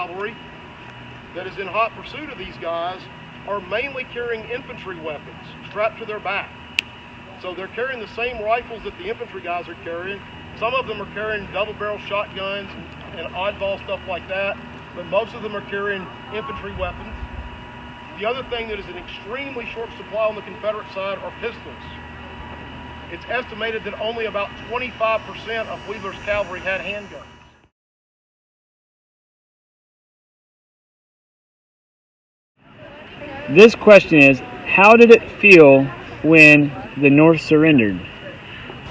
cavalry that is in hot pursuit of these guys are mainly carrying infantry weapons strapped to their back. So they're carrying the same rifles that the infantry guys are carrying. Some of them are carrying double-barrel shotguns and oddball stuff like that, but most of them are carrying infantry weapons. The other thing that is in extremely short supply on the Confederate side are pistols. It's estimated that only about 25% of Wheeler's cavalry had handguns. This question is, how did it feel when the North surrendered?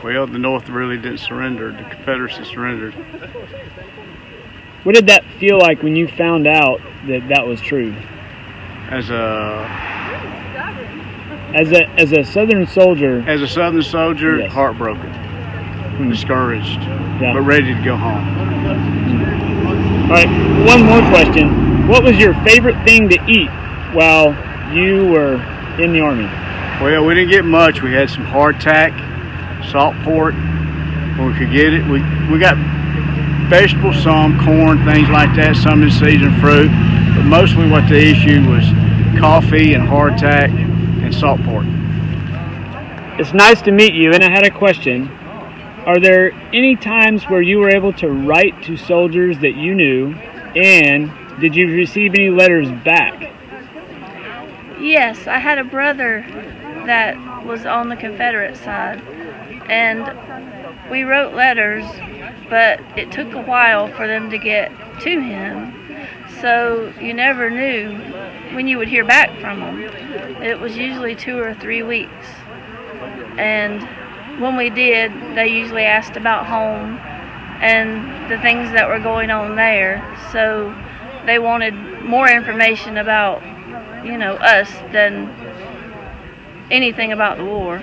Well, the North really didn't surrender. The Confederacy surrendered. What did that feel like when you found out that that was true? As a Southern soldier. a Southern soldier, Yes. heartbroken, discouraged, Yeah. but ready to go home. All right, one more question. What was your favorite thing to eat while you were in the Army? Well, we didn't get much. We had some hardtack, salt pork, when we could get it. We got vegetables, some corn, things like that, some in season fruit, but mostly what the issue was coffee and hardtack and salt pork. It's nice to meet you, and I had a question. Are there any times where you were able to write to soldiers that you knew, and did you receive any letters back? Yes, I had a brother that was on the Confederate side, and we wrote letters, but it took a while for them to get to him, so you never knew when you would hear back from them. It was usually 2 or 3 weeks, and when we did, they usually asked about home and the things that were going on there, so they wanted more information about, us than anything about the war.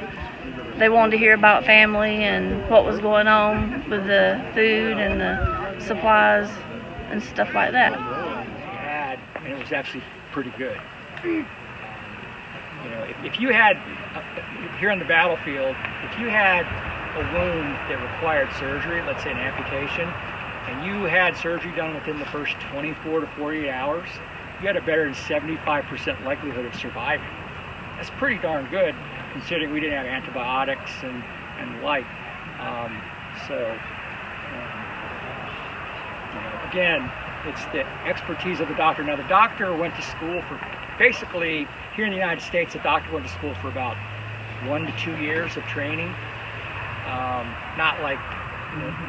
They wanted to hear about family and what was going on with the food and the supplies and stuff like that. And it was actually pretty good. If you had, here on the battlefield, if you had a wound that required surgery, let's say an amputation, and you had surgery done within the first 24 to 48 hours, you had a better than 75% likelihood of surviving. That's pretty darn good, considering we didn't have antibiotics and the like. Again, it's the expertise of the doctor. Now, the doctor went to school for, basically, here in the United States, a doctor went to school for about 1 to 2 years of training. Not like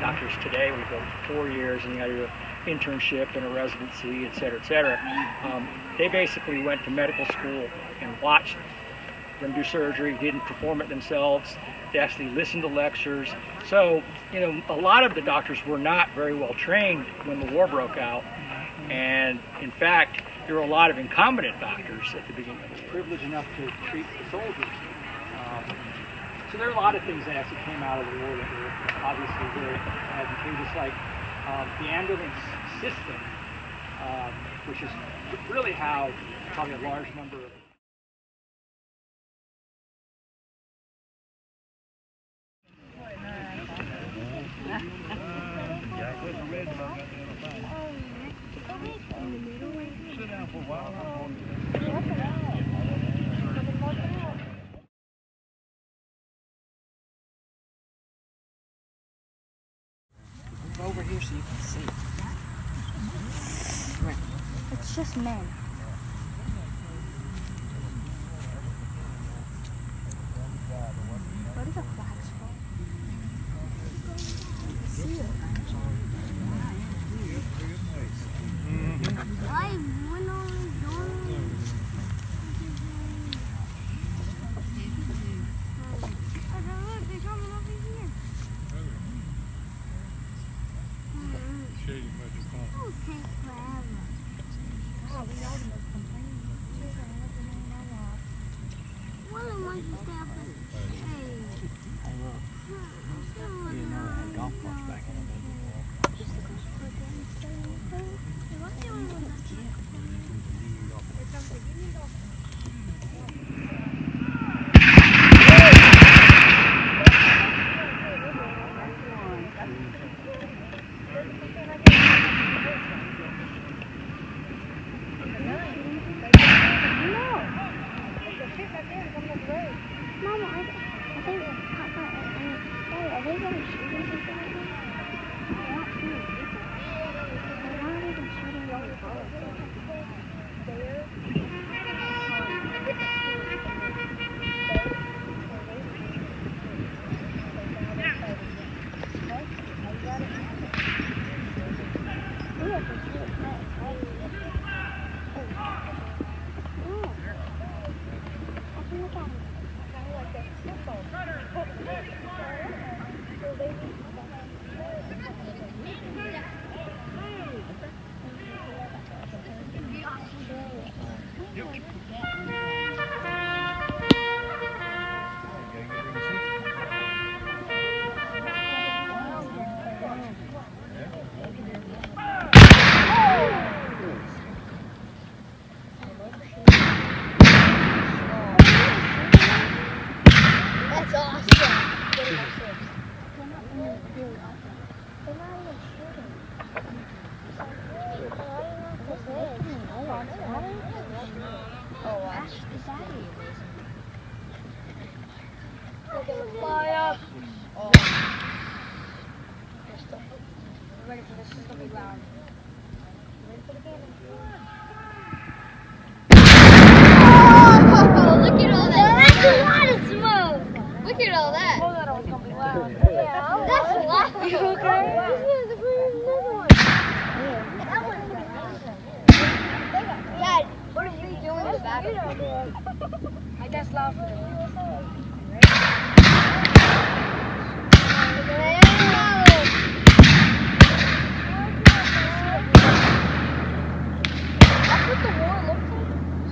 doctors today, we go 4 years and you got to do an internship and a residency, et cetera, they basically went to medical school and watched them do surgery, didn't perform it themselves. They actually listened to lectures. So, a lot of the doctors were not very well trained when the war broke out. And in fact, there were a lot of incompetent doctors at the beginning. I was privileged enough to treat the soldiers. So there are a lot of things that actually came out of the war that were obviously very advantageous, like the ambulance system, which is really how probably a large number of Sit down for a while. Over here so you can see. It's just men. What is a flag spot? See it. I went on they're coming over here. Oh, it takes forever. Well, I want to stay up and hey. You know, I had golf carts back in the day. Mama, I think Papa and Daddy, are they going to shoot people? They're not shooting people. They're not even shooting young girls. Ready for this? This is gonna be loud. Ready for the cannon? Oh, look at all that! That's a lot of smoke! Look at all that! Oh, that was gonna be loud. Yeah, that's loud. You okay? That one's amazing. Dad, what are you doing in the back? I guess loud for them. That's what the war looks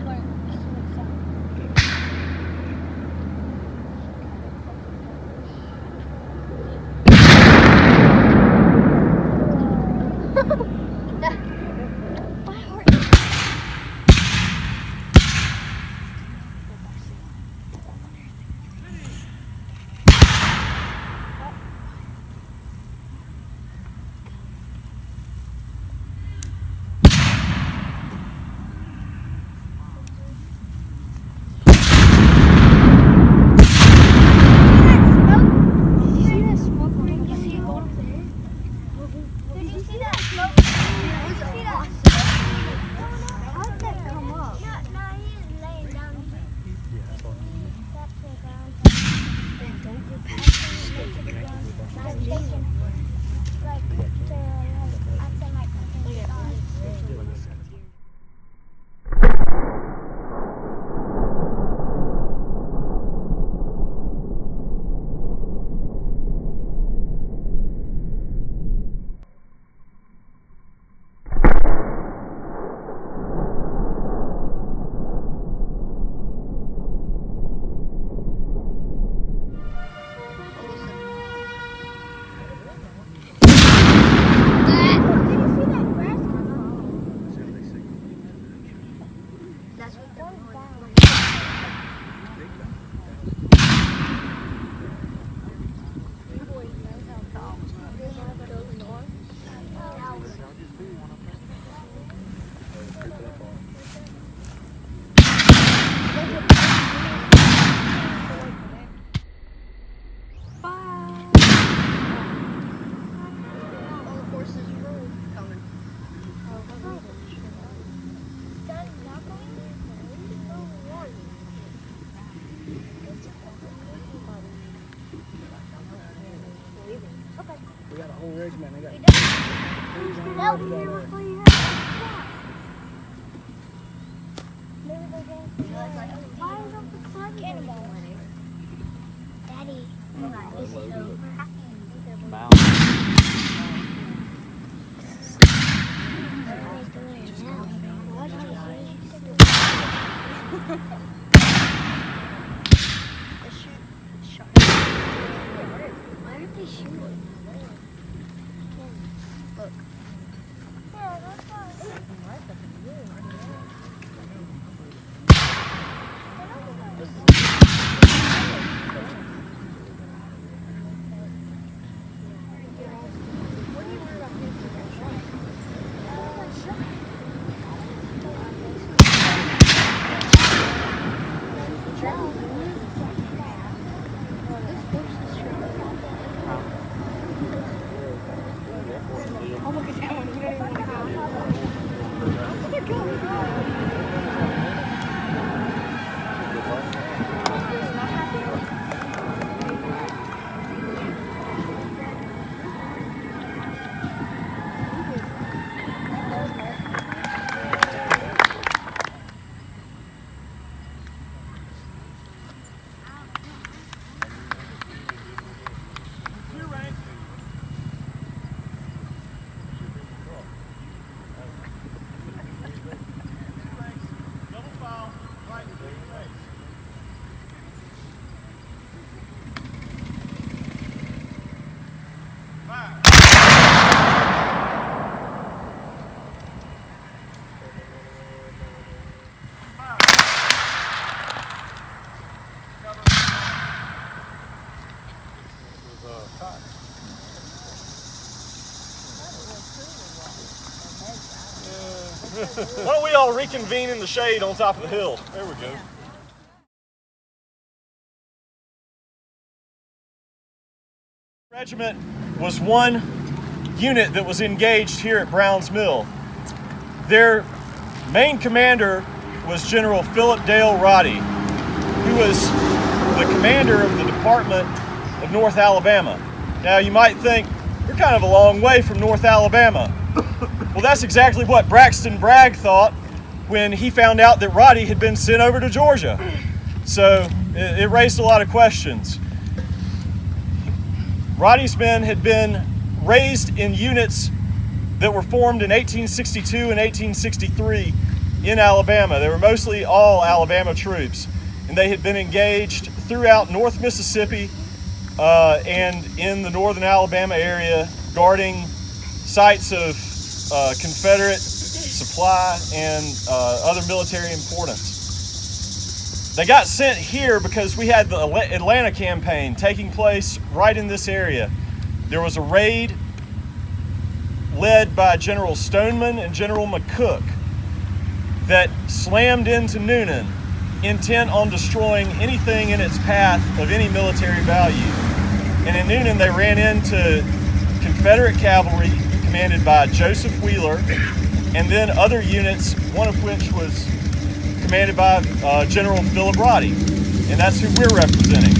like. My heart. We got a whole regiment. They got Daddy, is it over? Why aren't they shooting? Look. Yeah, that's Why don't we all reconvene in the shade on top of the hill? There we go. Regiment was one unit that was engaged here at Browns Mill. Their main commander was General Philip Dale Roddy, who was the commander of the Department of North Alabama. Now you might think, we're kind of a long way from North Alabama. Well, that's exactly what Braxton Bragg thought when he found out that Roddy had been sent over to Georgia. So it raised a lot of questions. Roddy's men had been raised in units that were formed in 1862 and 1863 in Alabama. They were mostly all Alabama troops, and they had been engaged throughout North Mississippi and in the northern Alabama area, guarding sites of Confederate supply and other military importance. They got sent here because we had the Atlanta campaign taking place right in this area. There was a raid led by General Stoneman and General McCook that slammed into Noonan, intent on destroying anything in its path of any military value. And in Noonan, they ran into Confederate cavalry commanded by Joseph Wheeler, and then other units, one of which was commanded by General Philip Roddy, and that's who we're representing.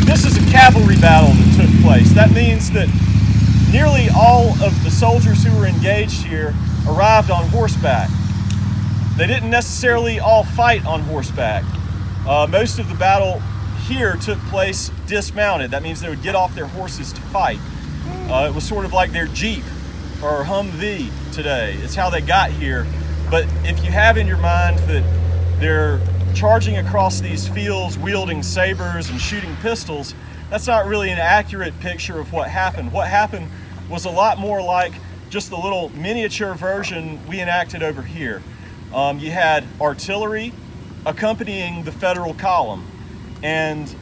This is a cavalry battle that took place. That means that nearly all of the soldiers who were engaged here arrived on horseback. They didn't necessarily all fight on horseback. Most of the battle here took place dismounted. That means they would get off their horses to fight. It was sort of like their Jeep or Humvee today. It's how they got here. But if you have in your mind that they're charging across these fields wielding sabers and shooting pistols, that's not really an accurate picture of what happened. What happened was a lot more like just the little miniature version we enacted over here. You had artillery accompanying the Federal column, and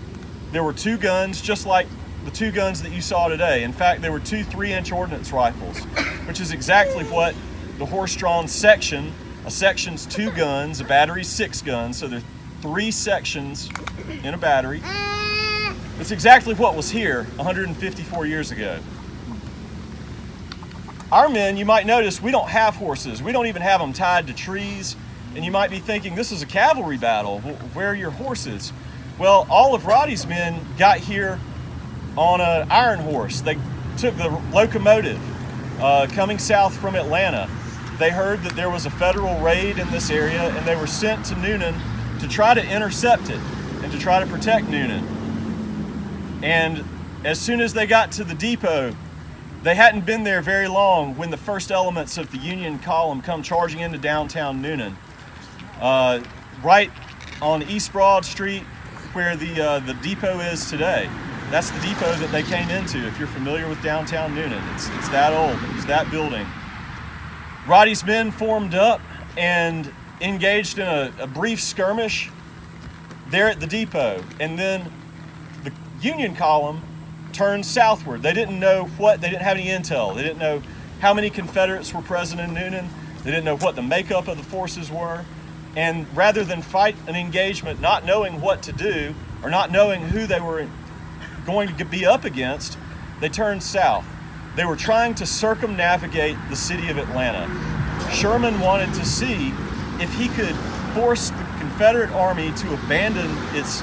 there were two guns, just like the two guns that you saw today. In fact, there were two 3-inch ordnance rifles, which is exactly what the horse-drawn section, a section's 2 guns, a battery's 6 guns, so there are 3 sections in a battery. It's exactly what was here 154 years ago. Our men, you might notice, we don't have horses. We don't even have them tied to trees. And you might be thinking, this is a cavalry battle. Where are your horses? Well, all of Roddy's men got here on an iron horse. They took the locomotive coming south from Atlanta. They heard that there was a Federal raid in this area, and they were sent to Noonan to try to intercept it and to try to protect Noonan. And as soon as they got to the depot, they hadn't been there very long when the first elements of the Union column come charging into downtown Noonan. Right on East Broad Street, where the depot is today. That's the depot that they came into, if you're familiar with downtown Noonan. It's that old, it's that building. Roddy's men formed up and engaged in a brief skirmish there at the depot. And then the Union column turned southward. They didn't know they didn't have any intel. They didn't know how many Confederates were present in Noonan. They didn't know what the makeup of the forces were. And rather than fight an engagement not knowing what to do or not knowing who they were going to be up against, they turned south. They were trying to circumnavigate the city of Atlanta. Sherman wanted to see if he could force the Confederate Army to abandon its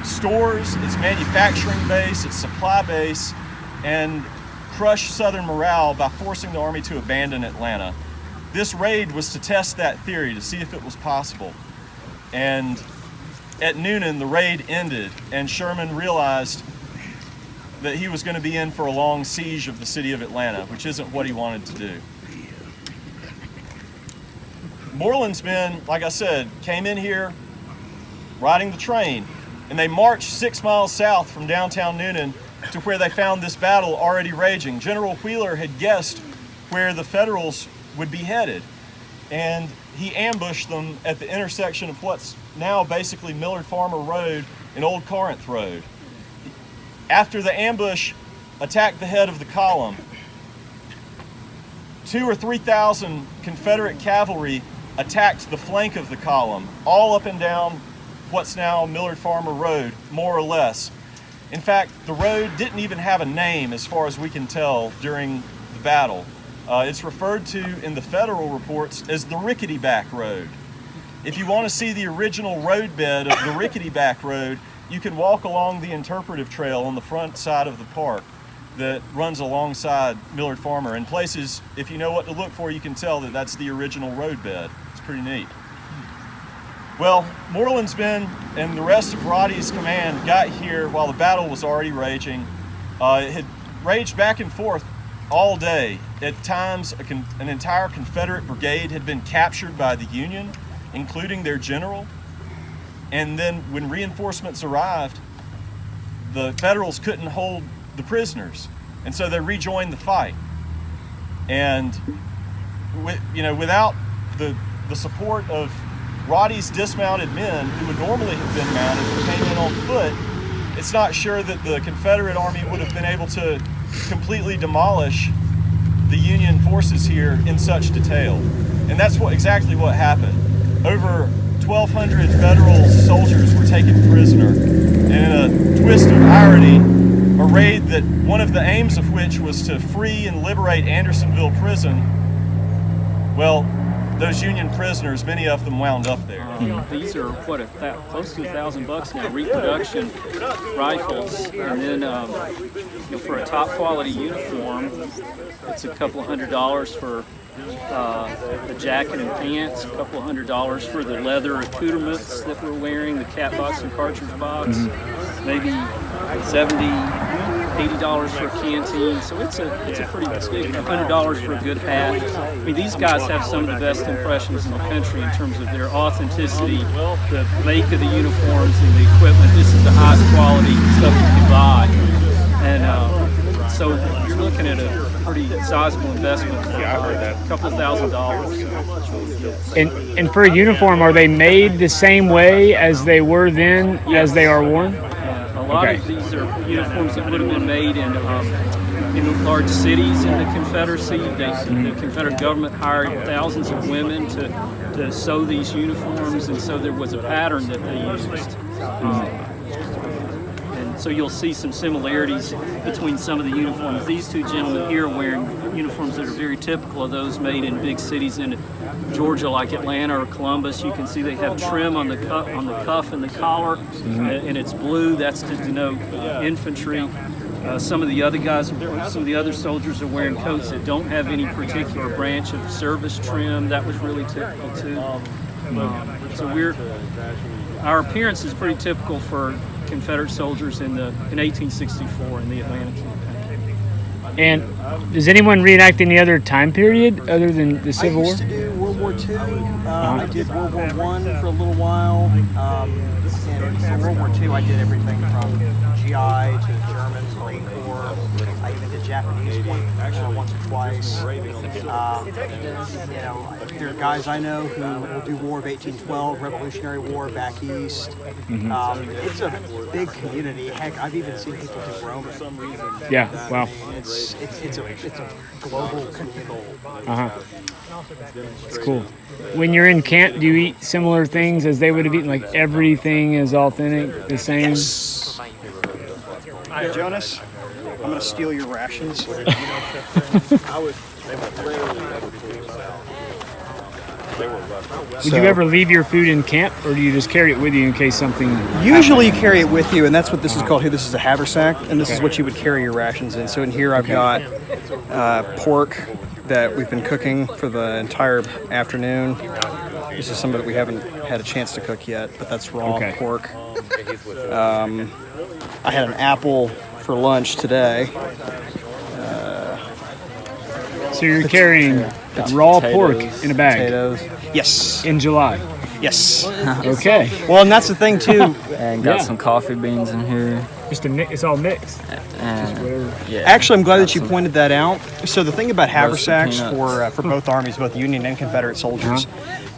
stores, its manufacturing base, its supply base, and crush Southern morale by forcing the Army to abandon Atlanta. This raid was to test that theory, to see if it was possible. And at Noonan, the raid ended, and Sherman realized that he was going to be in for a long siege of the city of Atlanta, which isn't what he wanted to do. Moreland's men, like I said, came in here riding the train, and they marched 6 miles south from downtown Noonan to where they found this battle already raging. General Wheeler had guessed where the Federals would be headed, and he ambushed them at the intersection of what's now basically Millard Farmer Road and Old Corinth Road. After the ambush attacked the head of the column, 2,000 or 3,000 Confederate cavalry attacked the flank of the column, all up and down what's now Millard Farmer Road, more or less. In fact, the road didn't even have a name as far as we can tell during the battle. It's referred to in the federal reports as the Rickety Back Road. If you want to see the original roadbed of the Rickety Back Road, you can walk along the interpretive trail on the front side of the park that runs alongside Millard Farmer. In places, if you know what to look for, you can tell that that's the original roadbed. It's pretty neat. Well, Moreland's men and the rest of Roddy's command got here while the battle was already raging. It had raged back and forth all day. At times, an entire Confederate brigade had been captured by the Union, including their general. And then when reinforcements arrived, the Federals couldn't hold the prisoners, and so they rejoined the fight. And without the support of Roddy's dismounted men, who would normally have been mounted but came in on foot, it's not sure that the Confederate Army would have been able to completely demolish the Union forces here in such detail. And that's exactly what happened. Over 1,200 Federal soldiers were taken prisoner. And in a twist of irony, a raid that one of the aims of which was to free and liberate Andersonville Prison, well, those Union prisoners, many of them wound up there. These are close to $1,000 now, reproduction rifles, and then for a top quality uniform, it's a couple $100 for the jacket and pants, a couple $100 for the leather accoutrements that we're wearing, the cat box and cartridge box, maybe $70, $80 for a canteen. So it's a pretty big, $100 for a good hat. I mean, these guys have some of the best impressions in the country in terms of their authenticity, the make of the uniforms and the equipment. This is the highest quality stuff you can buy. And so you're looking at a pretty sizable investment for a couple $1,000. And for a uniform, are they made the same way as they were then, as they are worn? A lot of these are uniforms that would have been made in large cities in the Confederacy. The Confederate government hired thousands of women to sew these uniforms, and so there was a pattern that they used. And so you'll see some similarities between some of the uniforms. These two gentlemen here are wearing uniforms that are very typical of those made in big cities in Georgia, like Atlanta or Columbus. You can see they have trim on the cuff and the collar, and it's blue. That's to denote infantry. Some of the other soldiers are wearing coats that don't have any particular branch of service trim. That was really typical too. So our appearance is pretty typical for Confederate soldiers in 1864 in the Atlanta campaign. And does anyone reenact any other time period other than the Civil War? I used to do World War II. I did World War I for a little while. So World War II, I did everything from GI to German, Marine Corps. I even did Japanese once or twice. There are guys I know who will do War of 1812, Revolutionary War back east. It's a big community. Heck, I've even seen people do Roman. Yeah, wow. It's a global communal. It's cool. When you're in camp, do you eat similar things as they would have eaten? Like everything is authentic, the same? Yes. Jonas, I'm going to steal your rations. Would you ever leave your food in camp, or do you just carry it with you in case something? Usually you carry it with you, and that's what this is called here. This is a haversack, and this is what you would carry your rations in. So in here I've got pork that we've been cooking for the entire afternoon. This is some that we haven't had a chance to cook yet, but that's raw pork. I had an apple for lunch today. So you're carrying raw pork in a bag? Potatoes. Yes. In July? Yes. Okay. Well, and that's the thing too. And got some coffee beans in here. It's all mixed. Actually, I'm glad that you pointed that out. So the thing about haversacks for both armies, both Union and Confederate soldiers,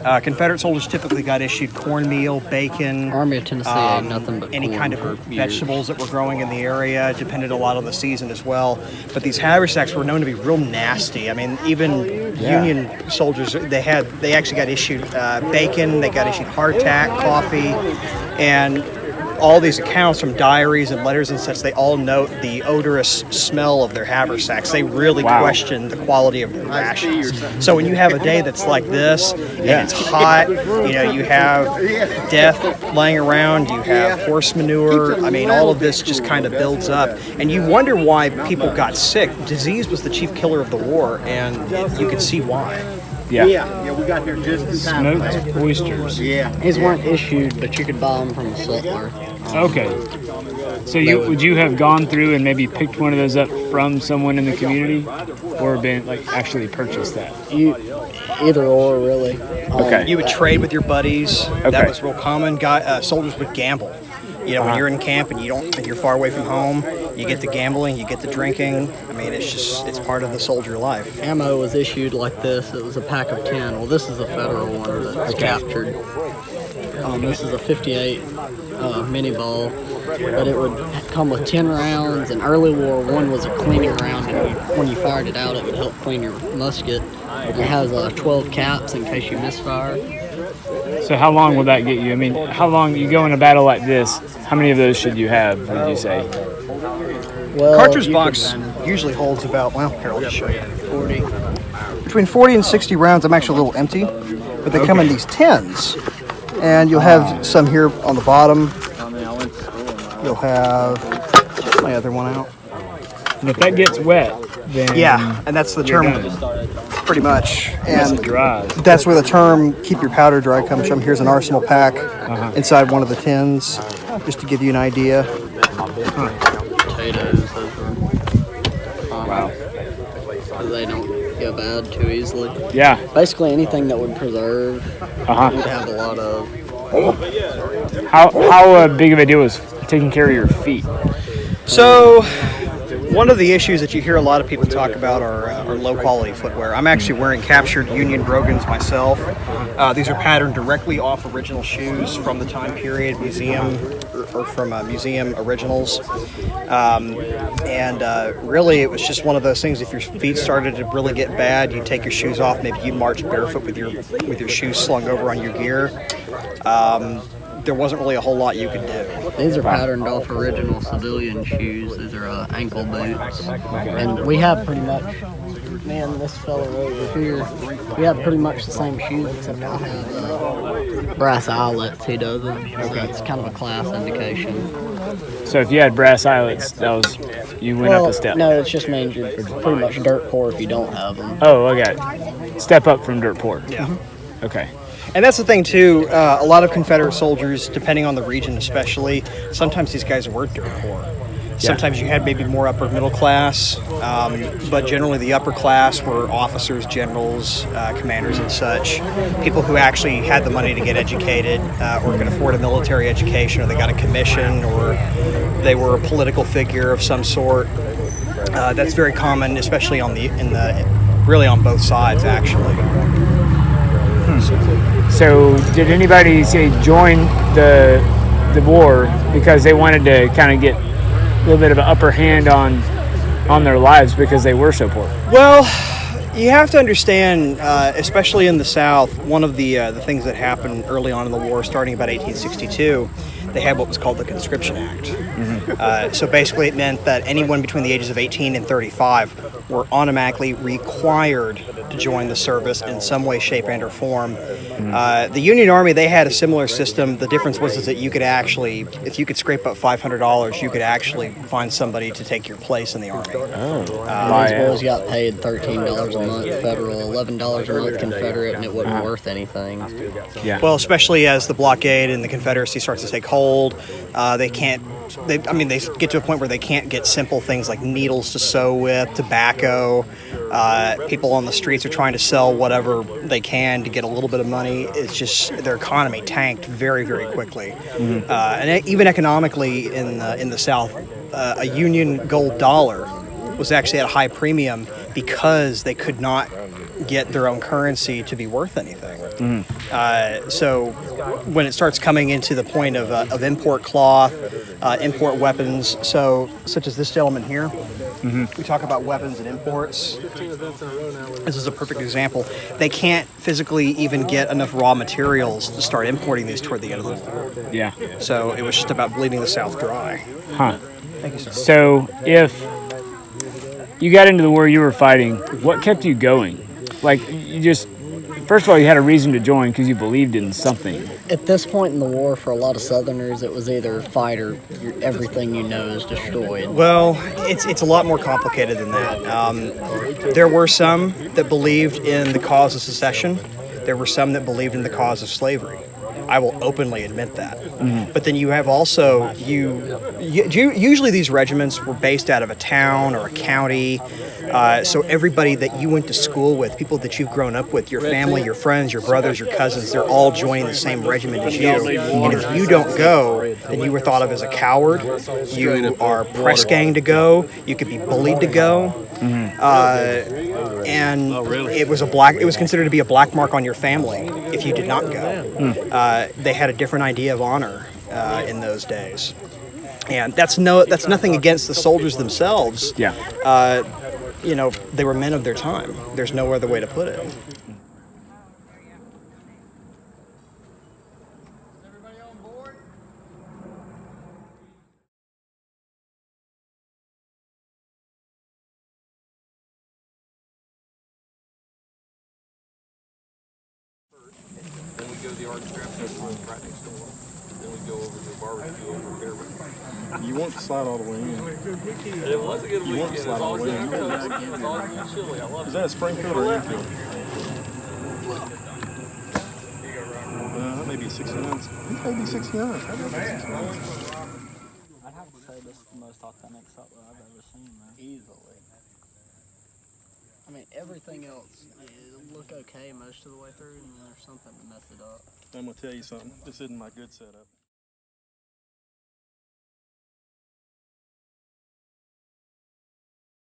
Confederate soldiers typically got issued cornmeal, bacon. Army of Tennessee ate nothing but any corn kind for of years. vegetables that were growing in the area. Depended a lot on the season as well. But these haversacks were known to be real nasty. I mean, even Union soldiers, they actually got issued bacon. They got issued hardtack, coffee, and all these accounts from diaries and letters and such, they all note the odorous smell of their haversacks. They really question the quality of their rations. So when you have a day that's like this, and it's hot, you have death laying around, you have horse manure, I mean, all of this just kind of builds up. And you wonder why people got sick. Disease was the chief killer of the war, and you could see why. Yeah, we got here just in time. Smoked oysters. These weren't issued, but you could buy them from a sutler. Okay. So would you have gone through and maybe picked one of those up from someone in the community, or been actually purchased that? Either or, really. Okay. You would trade with your buddies. That was real common. Soldiers would gamble. When you're in camp and you're far away from home, you get the gambling, you get the drinking. I mean, it's part of the soldier life. Ammo was issued like this. It was a pack of 10. Well, this is a federal one that was captured. This is a 58 mini ball, but it would come with 10 rounds. And early war, one was a cleaning round, and when you fired it out, it would help clean your musket. It has 12 caps in case you misfire. So how long will that get you? I mean, how long you go in a battle like this? How many of those should you have, would you say? Well, cartridge box usually holds about, here, I'll just show you. 40. Between 40 and 60 rounds. I'm actually a little empty, but they come in these tins. And you'll have some here on the bottom. You'll have my other one out. And if that gets wet, then and that's the term, pretty much. And dry. That's where the term "keep your powder dry" comes from. Here's an arsenal pack inside one of the tins, just to give you an idea. Potatoes, those were wow. They don't go bad too easily. Yeah. Basically anything that would preserve, you'd have a lot of. How big of a deal was taking care of your feet? So, one of the issues that you hear a lot of people talk about are low-quality footwear. I'm actually wearing captured Union Brogans myself. These are patterned directly off original shoes from the time period, museum originals. Really, it was just one of those things. If your feet started to really get bad, you'd take your shoes off. Maybe you'd march barefoot with your shoes slung over on your gear. There wasn't really a whole lot you could do. These are patterned off original civilian shoes. These are ankle boots. And we have pretty much, this fella over here, we have pretty much the same shoes, except I have brass eyelets. He doesn't. So it's kind of a class indication. So if you had brass eyelets, you went up a step. No, it just means you're pretty much dirt poor if you don't have them. Oh, okay. Step up from dirt poor. Yeah. Okay. And that's the thing, too. A lot of Confederate soldiers, depending on the region especially, sometimes these guys were dirt poor. Sometimes you had maybe more upper middle class, but generally the upper class were officers, generals, commanders, and such. People who actually had the money to get educated, or could afford a military education, or they got a commission, or they were a political figure of some sort. That's very common, especially really on both sides, actually. So, did anybody say join the war because they wanted to kind of get a little bit of an upper hand on their lives because they were so poor? Well, you have to understand, especially in the South, one of the things that happened early on in the war, starting about 1862, they had what was called the Conscription Act. So basically it meant that anyone between the ages of 18 and 35 were automatically required to join the service in some way, shape, and or form. The Union Army, they had a similar system. The difference was that you could actually, if you could scrape up $500, you could actually find somebody to take your place in the Army. These boys got paid $13 a month federal, $11 a month Confederate, and it wasn't worth anything. Yeah. Well, especially as the blockade and the Confederacy starts to take hold, they get to a point where they can't get simple things like needles to sew with, tobacco. People on the streets are trying to sell whatever they can to get a little bit of money. It's just their economy tanked very, very quickly. And even economically in the South, a Union gold dollar was actually at a high premium because they could not get their own currency to be worth anything. So when it starts coming into the point of import cloth, import weapons, such as this gentleman here, we talk about weapons and imports. This is a perfect example. They can't physically even get enough raw materials to start importing these toward the end of the war. Yeah. So it was just about bleeding the South dry. Huh. Thank you, sir. So if you got into the war you were fighting, what kept you going? Like, you just, first of all, you had a reason to join because you believed in something. At this point in the war, for a lot of Southerners, it was either fight or everything you know is destroyed. Well, it's a lot more complicated than that. There were some that believed in the cause of secession. There were some that believed in the cause of slavery. I will openly admit that. But then you have also, usually these regiments were based out of a town or a county. So everybody that you went to school with, people that you've grown up with, your family, your friends, your brothers, your cousins, they're all joining the same regiment as you. And if you don't go, then you were thought of as a coward. You are press gang to go. You could be bullied to go. And it was considered to be a black mark on your family if you did not go. They had a different idea of honor in those days. And that's nothing against the soldiers themselves. Yeah. They were men of their time. There's no other way to put it. Then we go to the Art Scrap Festival right next door. Then we go over to the barbecue over here. You want to slide all the way in. It was a good weekend. You want to slide all the way in. It's all good chili. I love it. Is that a Springfield or infield? That may be 69. It may be 69. I'd have to say this is the most authentic supper I've ever seen, man. Easily. I mean, everything else it'll look okay most of the way through, and then there's something to mess it up. I'm going to tell you something. This isn't my good setup.